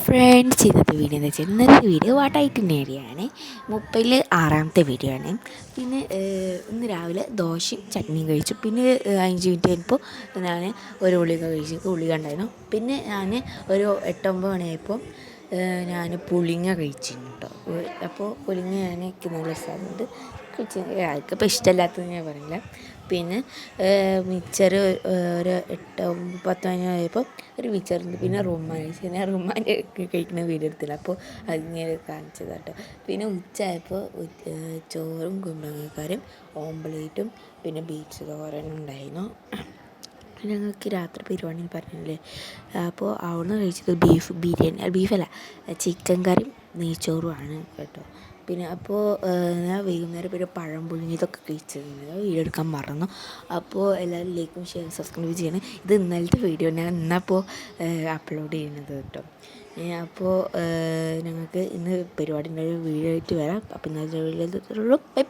Friends, ഇന്നത്തെ video എന്ന് വെച്ചാൽ ഇന്നത്തെ വീഡിയോ വാട്ടായിട്ടിൻ്റെ ഏരിയയാണ്. 36ാമത്തെ വീഡിയോ ആണ്. പിന്നെ ഇന്ന് രാവിലെ ദോശയും ചട്നിയും കഴിച്ചു. പിന്നെ 5 മിനിറ്റ് കഴിഞ്ഞപ്പോൾ ഞാൻ ഒരു ഗുളിക കഴിച്ചു. ഗുളിക ഉണ്ടായിരുന്നു. പിന്നെ ഞാൻ ഒരു 8-9 മണിയായപ്പോൾ ഞാൻ പുളിങ്ങ കഴിച്ചിരുന്നു കേട്ടോ. അപ്പോൾ പുളിങ്ങ എനിക്ക് നല്ല ഇഷ്ടമാകുന്നുണ്ട്. ആർക്കിപ്പോൾ ഇഷ്ടമല്ലാത്തത് ഞാൻ പറയില്ല. പിന്നെ മിക്സർ ഒരു 8-10 മണിയായപ്പോൾ ഒരു മിക്സറുണ്ട്. പിന്നെ റുമ്മാൻ കഴിച്ചു. ഞാൻ റുമ്മാൻ്റെ കഴിക്കുന്ന വീഡിയോ എടുത്തില്ല, അപ്പോൾ അതിങ്ങനെ കാണിച്ചത് കേട്ടോ. പിന്നെ ഉച്ചയായപ്പോൾ ചോറും കുമ്പളങ്ങക്കറിയും ഓംപ്ലേറ്റും പിന്നെ ബീഫ് തോരനും ഉണ്ടായിരുന്നു. ഞങ്ങൾക്ക് രാത്രി പരിപാടി പറഞ്ഞില്ലേ, അപ്പോൾ അവിടുന്ന് കഴിച്ചത് ബീഫല്ല, ചിക്കൻ കറിയും നെയ്ച്ചോറുമാണ് കേട്ടോ. പിന്നെ അപ്പോൾ ഞാൻ വൈകുന്നേരം പിന്നെ പഴം പുഴുങ്ങിയതൊക്കെ കഴിച്ചിരുന്നത് വീഡിയോ എടുക്കാൻ മറന്നു. അപ്പോൾ എല്ലാവരും ലൈക്കും ഷെയർ സബ്സ്ക്രൈബ് ചെയ്യണം. ഇത് ഇന്നലത്തെ വീഡിയോ ഞാൻ ഇന്നപ്പോൾ അപ്ലോഡ് ചെയ്യുന്നത് കേട്ടോ. അപ്പോൾ ഞങ്ങൾക്ക് ഇന്ന് പരിപാടിൻ്റെ ഒരു വീഡിയോ ആയിട്ട് വരാം. അപ്പോൾ ഇന്നത്തെ വീഡിയോ ബൈ ബൈ.